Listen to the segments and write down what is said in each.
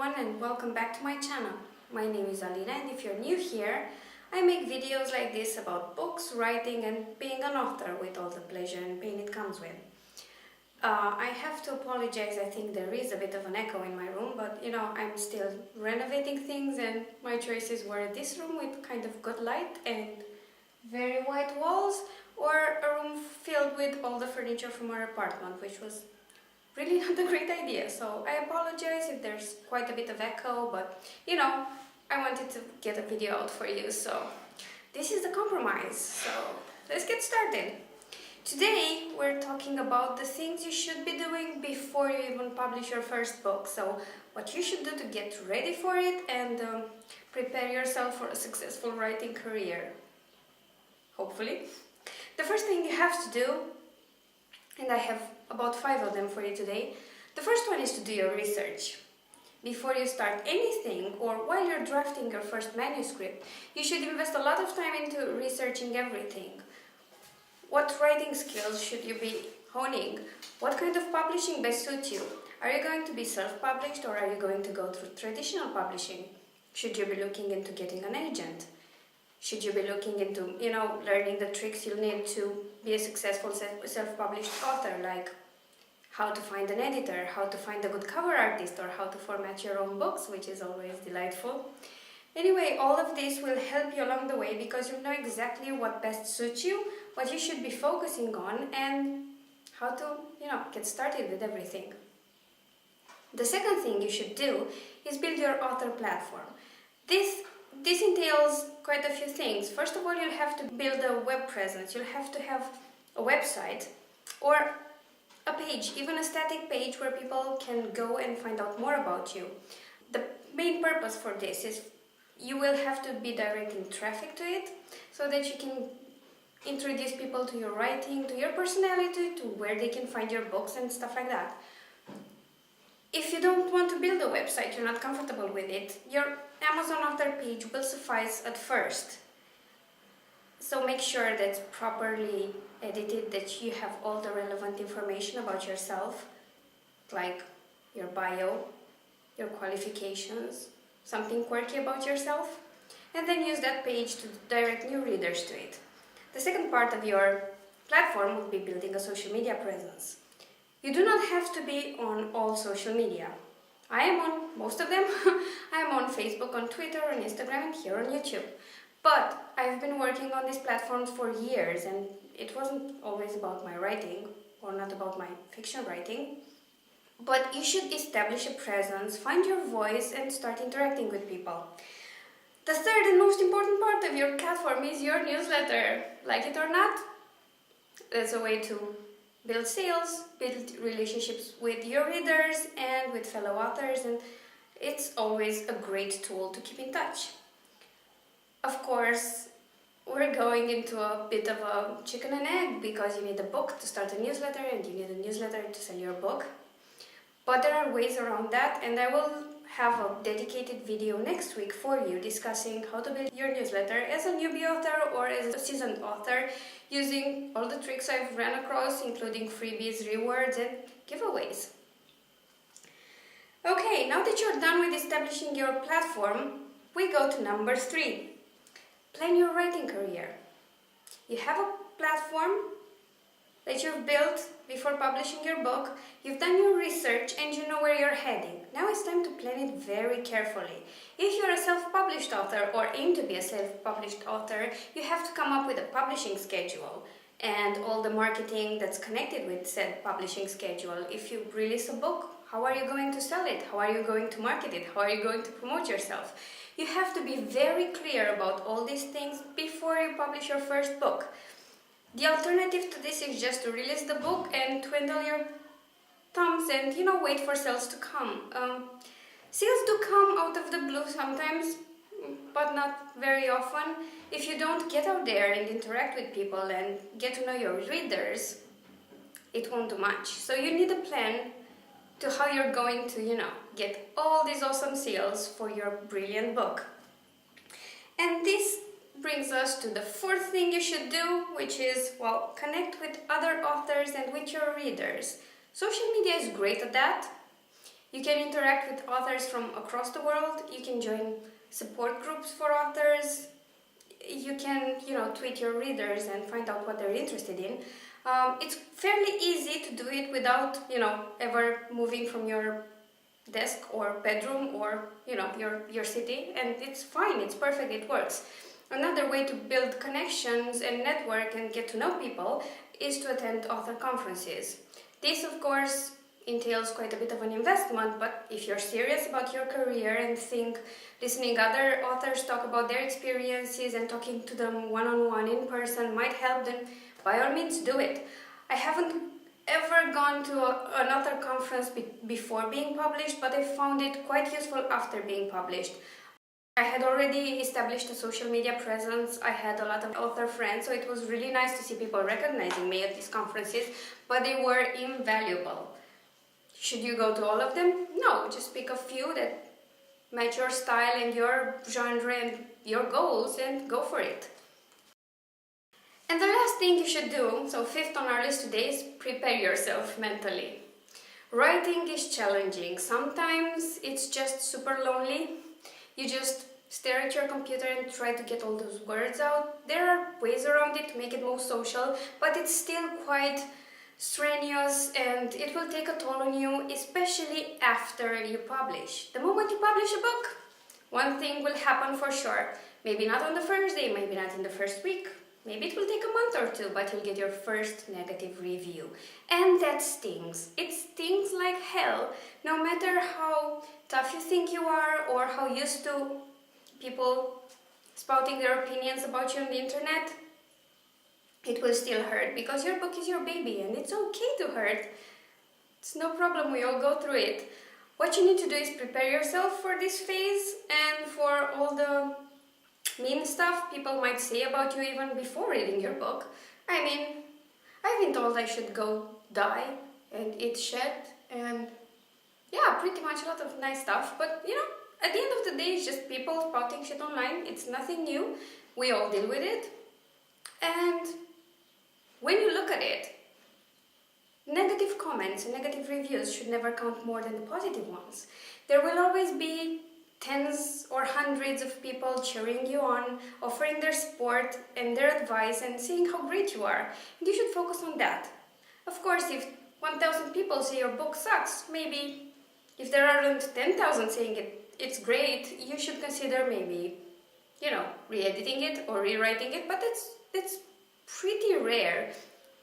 everyone and welcome back to my channel. My name is Alina and if you're new here, I make videos like this about books, writing and being an author with all the pleasure and pain it comes with. I have to apologize, I think there is a bit of an echo in my room, but I'm still renovating things and my choices were this room with kind of good light and very white walls, or a room filled with all the furniture from our apartment, which was really not a great idea. So I apologize if there's quite a bit of echo, but I wanted to get a video out for you, so this is the compromise. So let's get started. Today we're talking about the things you should be doing before you even publish your first book. So what you should do to get ready for it and prepare yourself for a successful writing career. Hopefully. The first thing you have to do, and I have about 5 of them for you today. The first one is to do your research. Before you start anything or while you're drafting your first manuscript, you should invest a lot of time into researching everything. What writing skills should you be honing? What kind of publishing best suits you? Are you going to be self-published or are you going to go through traditional publishing? Should you be looking into getting an agent? Should you be looking into, learning the tricks you'll need to be a successful self-published author, like how to find an editor, how to find a good cover artist, or how to format your own books, which is always delightful. Anyway, all of this will help you along the way because you know exactly what best suits you, what you should be focusing on, and how to, get started with everything. The second thing you should do is build your author platform. This entails quite a few things. First of all, you'll have to build a web presence. You'll have to have a website or a page, even a static page where people can go and find out more about you. The main purpose for this is you will have to be directing traffic to it so that you can introduce people to your writing, to your personality, to where they can find your books and stuff like that. If you don't want to build a website, you're not comfortable with it, your Amazon author page will suffice at first. So make sure that's properly edited, that you have all the relevant information about yourself, like your bio, your qualifications, something quirky about yourself, and then use that page to direct new readers to it. The second part of your platform would be building a social media presence. You do not have to be on all social media. I am on most of them. I am on Facebook, on Twitter, on Instagram, and here on YouTube. But I've been working on these platforms for years, and it wasn't always about my writing, or not about my fiction writing. But you should establish a presence, find your voice, and start interacting with people. The third and most important part of your platform is your newsletter. Like it or not, that's a way to build sales, build relationships with your readers and with fellow authors, and it's always a great tool to keep in touch. Of course, we're going into a bit of a chicken and egg because you need a book to start a newsletter and you need a newsletter to sell your book. But there are ways around that, and I will have a dedicated video next week for you discussing how to build your newsletter as a newbie author or as a seasoned author, using all the tricks I've run across, including freebies, rewards, and giveaways. Okay, now that you're done with establishing your platform, we go to number 3. Plan your writing career. You have a platform that you've built before publishing your book, you've done your research and you know where you're heading. Now it's time to plan it very carefully. If you're a self-published author or aim to be a self-published author, you have to come up with a publishing schedule and all the marketing that's connected with said publishing schedule. If you release a book, how are you going to sell it? How are you going to market it? How are you going to promote yourself? You have to be very clear about all these things before you publish your first book. The alternative to this is just to release the book and twiddle your thumbs and, wait for sales to come. Sales do come out of the blue sometimes, but not very often. If you don't get out there and interact with people and get to know your readers, it won't do much. So you need a plan to how you're going to, get all these awesome sales for your brilliant book. And this brings us to the fourth thing you should do, which is, connect with other authors and with your readers. Social media is great at that. You can interact with authors from across the world. You can join support groups for authors. You can, tweet your readers and find out what they're interested in. It's fairly easy to do it without, ever moving from your desk or bedroom or, your city, and it's fine, it's perfect, it works. Another way to build connections and network and get to know people is to attend author conferences. This, of course, entails quite a bit of an investment, but if you're serious about your career and think listening other authors talk about their experiences and talking to them one-on-one in person might help, then by all means do it. I haven't ever gone to an author conference before being published, but I found it quite useful after being published. I had already established a social media presence, I had a lot of author friends, so it was really nice to see people recognizing me at these conferences, but they were invaluable. Should you go to all of them? No, just pick a few that match your style and your genre and your goals and go for it. And the last thing you should do, so 5th on our list today, is prepare yourself mentally. Writing is challenging. Sometimes it's just super lonely. You just stare at your computer and try to get all those words out. There are ways around it to make it more social, but it's still quite strenuous and it will take a toll on you, especially after you publish. The moment you publish a book, one thing will happen for sure. Maybe not on the first day, maybe not in the first week, maybe it will take a month or two, but you'll get your first negative review. And that stings. It stings like hell, no matter how tough you think you are or how used to people spouting their opinions about you on the internet. It will still hurt because your book is your baby and it's okay to hurt. It's no problem, we all go through it. What you need to do is prepare yourself for this phase and for all the mean stuff people might say about you even before reading your book. I mean, I've been told I should go die and eat shit and pretty much a lot of nice stuff, but at the end of the day it's just people spouting shit online. It's nothing new, we all deal with it. And when you look at it, negative comments and negative reviews should never count more than the positive ones. There will always be tens or hundreds of people cheering you on, offering their support and their advice and saying how great you are. And you should focus on that. Of course, if 1,000 people say your book sucks, maybe if there aren't 10,000 saying it's great, you should consider maybe, re-editing it or rewriting it, but that's pretty rare.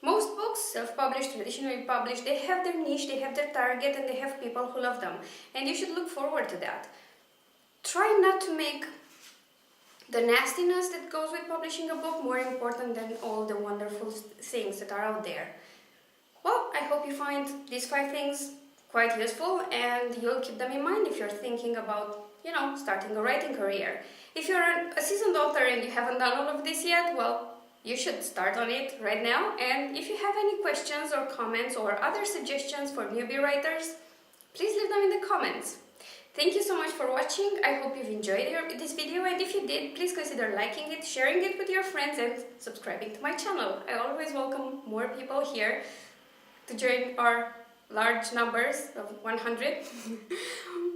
Most books, self-published, traditionally published, they have their niche, they have their target, and they have people who love them. And you should look forward to that. Try not to make the nastiness that goes with publishing a book more important than all the wonderful things that are out there. Well, I hope you find these 5 things quite useful and you'll keep them in mind if you're thinking about, starting a writing career. If you're a seasoned author and you haven't done all of this yet, well, you should start on it right now. And if you have any questions or comments or other suggestions for newbie writers, please leave them in the comments. Thank you so much for watching. I hope you've enjoyed this video, and if you did, please consider liking it, sharing it with your friends and subscribing to my channel. I always welcome more people here to join our large numbers of 100.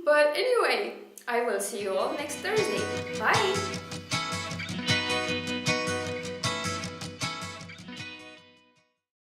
But anyway, I will see you all next Thursday. Bye!